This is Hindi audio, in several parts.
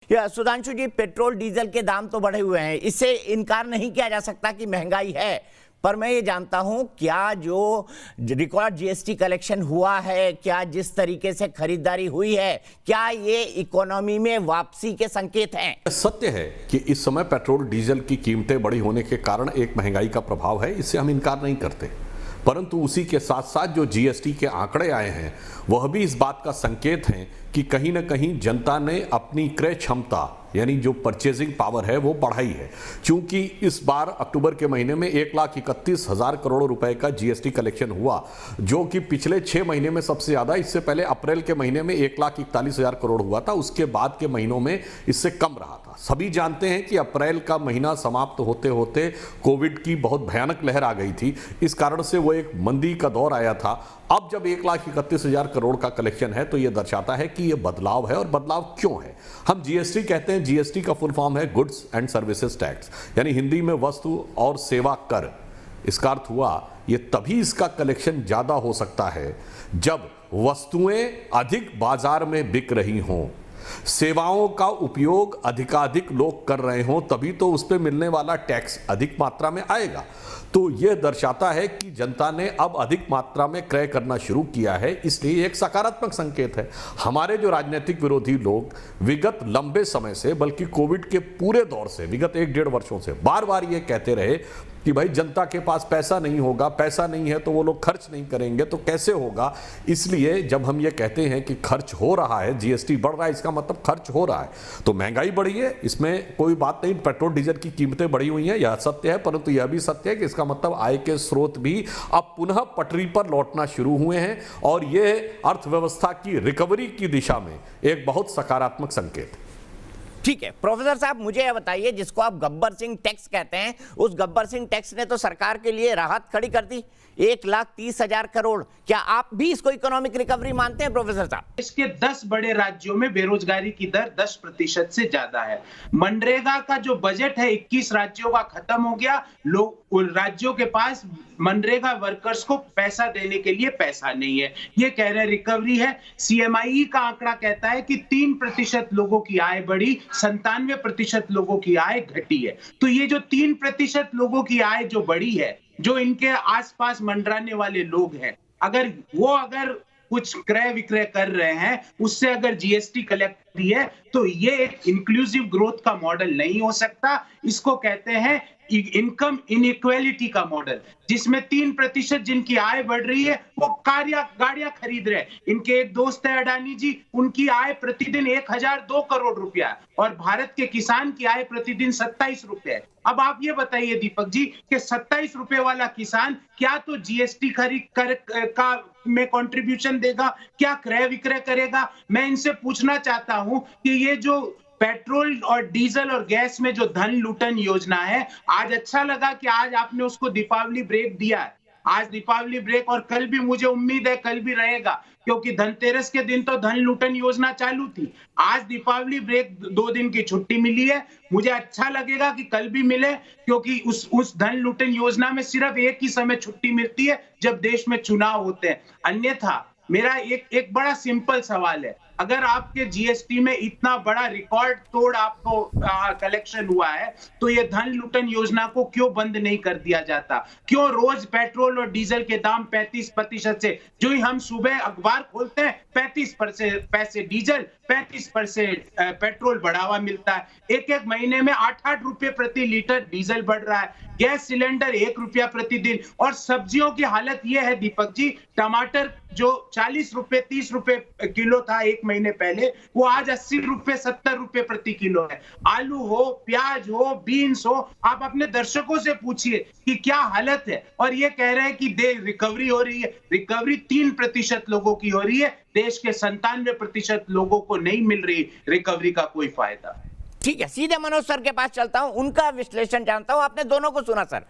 या सुधांशु जी, पेट्रोल डीजल के दाम तो बढ़े हुए हैं, इससे इनकार नहीं किया जा सकता कि महंगाई है, पर मैं ये जानता हूं क्या जो रिकॉर्ड जीएसटी कलेक्शन हुआ है, क्या जिस तरीके से खरीदारी हुई है, क्या ये इकोनॉमी में वापसी के संकेत हैं? सत्य है कि इस समय पेट्रोल डीजल की कीमतें बढ़ी होने के कारण एक महंगाई का प्रभाव है, इससे हम इनकार नहीं करते। परंतु उसी के साथ साथ जो जीएसटी के आंकड़े आए हैं वह भी इस बात का संकेत हैं कि कहीं ना कहीं जनता ने अपनी क्रय क्षमता यानी जो परचेजिंग पावर है वो बढ़ाई है। क्योंकि इस बार अक्टूबर के महीने में 1,31,000 करोड़ रुपए का जीएसटी कलेक्शन हुआ, जो कि पिछले 6 महीने में सबसे ज्यादा। इससे पहले अप्रैल के महीने में 1,41,000 करोड़ हुआ था, उसके बाद के महीनों में इससे कम रहा था। सभी जानते हैं कि अप्रैल का महीना समाप्त होते होते कोविड की बहुत भयानक लहर आ गई थी, इस कारण से वो एक मंदी का दौर आया था। अब जब 1,31,000 करोड़ का कलेक्शन है तो यह दर्शाता है कि यह बदलाव है। और बदलाव क्यों है? हम जीएसटी कहते हैं, जीएसटी का फुल फॉर्म है गुड्स एंड सर्विसेज टैक्स, यानी हिंदी में वस्तु और सेवा कर। इसका अर्थ हुआ ये तभी इसका कलेक्शन ज्यादा हो सकता है जब वस्तुएं अधिक बाजार में बिक रही हों, सेवाओं का उपयोग अधिकाधिक लोग कर रहे हों, तभी तो उस पर मिलने वाला टैक्स अधिक मात्रा में आएगा। तो यह दर्शाता है कि जनता ने अब अधिक मात्रा में क्रय करना शुरू किया है, इसलिए एक सकारात्मक संकेत है। हमारे जो राजनीतिक विरोधी लोग विगत लंबे समय से, बल्कि कोविड के पूरे दौर से, विगत 1-1.5 वर्षों से बार बार ये कहते रहे कि भाई जनता के पास पैसा नहीं होगा, पैसा नहीं है तो वो लोग खर्च नहीं करेंगे, तो कैसे होगा। इसलिए जब हम ये कहते हैं कि खर्च हो रहा है, जीएसटी बढ़ रहा है, इसका मतलब खर्च हो रहा है। तो महंगाई बढ़ी है, इसमें कोई बात नहीं, पेट्रोल डीजल की कीमतें बढ़ी हुई हैं, यह सत्य है। परंतु यह भी सत्य है कि इसका मतलब आय के स्रोत भी अब पुनः पटरी पर लौटना शुरू हुए हैं, और यह अर्थव्यवस्था की रिकवरी की दिशा में एक बहुत सकारात्मक संकेत है। ठीक है प्रोफेसर साहब, मुझे यह बताइए, जिसको आप गब्बर सिंह टैक्स कहते हैं, उस गब्बर सिंह टैक्स ने तो सरकार के लिए राहत खड़ी कर दी, 1,30,000 करोड़। क्या आप भी इसको इकोनॉमिक रिकवरी मानते हैं प्रोफेसर साहब? इसके 10 बड़े राज्यों में बेरोजगारी की दर 10% से ज्यादा है। मनरेगा का जो बजट है 21 राज्यों का खत्म हो गया। लोग राज्यों के पास मनरेगा वर्कर्स को पैसा देने के लिए पैसा नहीं है, ये कह रहे रिकवरी है। सीएमआई का आंकड़ा कहता है कि 3% लोगों की आय बढ़ी, 97% लोगों की आय घटी है। तो ये जो 3% लोगों की आय जो बढ़ी है, जो इनके आसपास मंडराने वाले लोग हैं, अगर कुछ क्रय विक्रय कर रहे हैं, उससे अगर जीएसटी कलेक्ट की है, तो ये एक इंक्लूसिव ग्रोथ का मॉडल नहीं हो सकता। इसको कहते हैं इनकम इनइक्वालिटी का मॉडल, जिसमें 3% जिनकी आय बढ़ रही है वो गाड़ियां खरीद रहे हैं। इनके एक दोस्त है अडानी जी, उनकी आय प्रतिदिन 1,002 करोड़ रुपया, और भारत के किसान की आय प्रतिदिन 27 रुपए है। अब आप ये बताइए दीपक जी कि 27 रुपए वाला किसान क्या तो जीएसटी खरीद का में कंट्रीब्यूशन देगा, क्या क्रय विक्रय करेगा? मैं इनसे पूछना चाहता हूं कि ये जो पेट्रोल और डीजल और गैस में जो धन लूटन योजना है, आज अच्छा लगा कि आज आपने उसको दीपावली ब्रेक दिया है। आज दीपावली ब्रेक, और कल भी मुझे उम्मीद है कल भी रहेगा, क्योंकि धनतेरस के दिन तो धन लूटन योजना चालू थी। आज दीपावली ब्रेक 2 दिन की छुट्टी मिली है, मुझे अच्छा लगेगा कि कल भी मिले, क्योंकि उस धन लूटन योजना में सिर्फ एक ही समय छुट्टी मिलती है जब देश में चुनाव होते हैं। अन्यथा मेरा एक बड़ा सिंपल सवाल है, अगर आपके जीएसटी में इतना बड़ा रिकॉर्ड तोड़ आपको कलेक्शन हुआ है, तो ये धन लूटन योजना को क्यों बंद नहीं कर दिया जाता? क्यों रोज पेट्रोल और डीजल के दाम 35% से, जो ही हम सुबह अखबार खोलते हैं 35% पैसे डीजल, 35% पेट्रोल बढ़ावा मिलता है। एक महीने में 8-8 रुपए प्रति लीटर डीजल बढ़ रहा है, गैस सिलेंडर 1 रुपया प्रतिदिन। और सब्जियों की हालत यह है दीपक जी, टमाटर जो 40 रुपए 30 रुपए किलो था एक महीने पहले, वो आज 80 रुपए 70 रुपए प्रति किलो है। आलू हो, प्याज हो, बीन्स हो, आप अपने दर्शकों से पूछिए कि क्या हालत है। और ये कह रहे हैं कि रिकवरी हो रही है। रिकवरी 3% लोगों की हो रही है, देश के 97% लोगों को नहीं मिल रही रिकवरी का कोई फायदा। ठीक है, सीधे मनोज सर के पास चलता हूं, उनका विश्लेषण जानता हूं। आपने दोनों को सुना सर।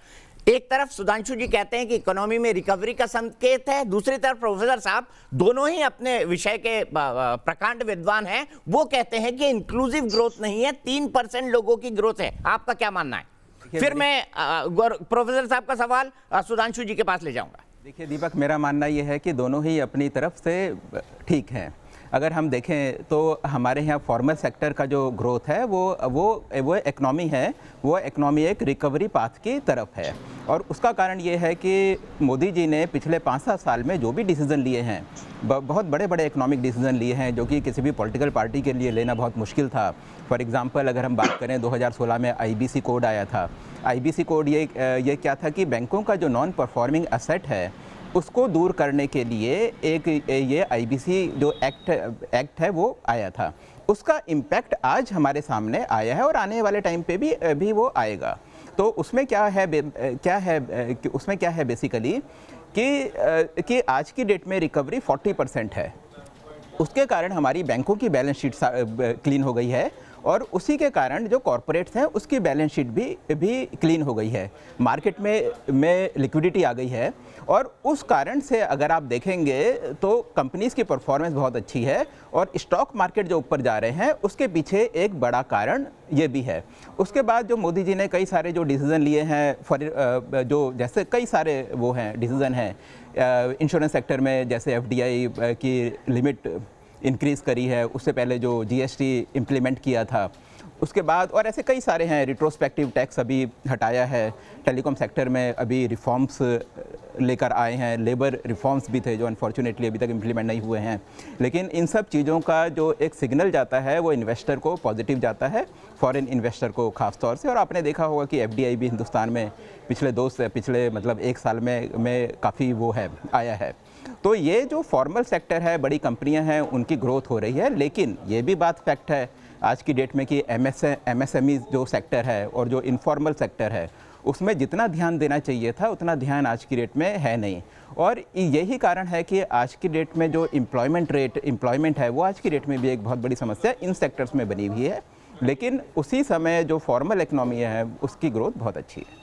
एक तरफ सुधांशु जी कहते हैं कि इकोनॉमी में रिकवरी का संकेत है, दूसरी तरफ प्रोफेसर साहब, दोनों ही अपने विषय के प्रकांड विद्वान हैं, वो कहते हैं कि इंक्लूसिव ग्रोथ नहीं है, 3% लोगों की ग्रोथ है। आपका क्या मानना है? फिर मैं प्रोफेसर साहब का सवाल सुधांशु जी के पास ले जाऊंगा। देखिए दीपक, मेरा मानना यह है कि दोनों ही अपनी तरफ से ठीक हैं। अगर हम देखें तो हमारे यहाँ फॉर्मल सेक्टर का जो ग्रोथ है वो इकनॉमी है, वो इकनॉमी एक रिकवरी पाथ की तरफ है। और उसका कारण ये है कि मोदी जी ने पिछले 5-7 साल में जो भी डिसीज़न लिए हैं, बहुत बड़े बड़े इकोनॉमिक डिसीज़न लिए हैं जो कि किसी भी पॉलिटिकल पार्टी के लिए लेना बहुत मुश्किल था। फॉर एग्जांपल अगर हम बात करें 2016 में आईबीसी कोड आया था। आईबीसी कोड ये क्या था कि बैंकों का जो नॉन परफॉर्मिंग एसेट है उसको दूर करने के लिए एक ये आईबीसी जो एक्ट है वो आया था। उसका इम्पैक्ट आज हमारे सामने आया है और आने वाले टाइम पे भी वो आएगा। तो उसमें क्या है बेसिकली कि आज की डेट में रिकवरी 40% है। उसके कारण हमारी बैंकों की बैलेंस शीट क्लीन हो गई है और उसी के कारण जो कॉरपोरेट्स हैं उसकी बैलेंस शीट भी क्लीन हो गई है। मार्केट में लिक्विडिटी आ गई है और उस कारण से अगर आप देखेंगे तो कंपनीज़ की परफॉर्मेंस बहुत अच्छी है और स्टॉक मार्केट जो ऊपर जा रहे हैं उसके पीछे एक बड़ा कारण ये भी है। उसके बाद जो मोदी जी ने कई सारे जो डिसीज़न लिए हैं जो जैसे कई सारे वो हैं डिसीज़न हैं इंश्योरेंस सेक्टर में, जैसे एफडीआई की लिमिट इंक्रीज़ करी है, उससे पहले जो जीएसटी इम्प्लीमेंट किया था, उसके बाद और ऐसे कई सारे हैं। रिट्रोस्पेक्टिव टैक्स अभी हटाया है, टेलीकॉम सेक्टर में अभी रिफॉर्म्स लेकर आए हैं, लेबर रिफॉर्म्स भी थे जो अनफॉर्चुनेटली अभी तक इम्प्लीमेंट नहीं हुए हैं। लेकिन इन सब चीज़ों का जो एक सिग्नल जाता है वो इन्वेस्टर को पॉजिटिव जाता है, फॉरेन इन्वेस्टर को ख़ास तौर से। और आपने देखा होगा कि एफडीआई भी हिंदुस्तान में पिछले मतलब 1 साल में काफ़ी वो है आया है। तो ये जो फॉर्मल सेक्टर है, बड़ी कंपनियां हैं, उनकी ग्रोथ हो रही है। लेकिन ये भी बात फैक्ट है आज की डेट में कि एमएसएमई जो सेक्टर है और जो इनफॉर्मल सेक्टर है उसमें जितना ध्यान देना चाहिए था उतना ध्यान आज की डेट में है नहीं। और यही कारण है कि आज की डेट में जो एम्प्लॉयमेंट है वो आज की डेट में भी एक बहुत बड़ी समस्या इन सेक्टर्स में बनी हुई है। लेकिन उसी समय जो फॉर्मल इकनॉमी है उसकी ग्रोथ बहुत अच्छी है।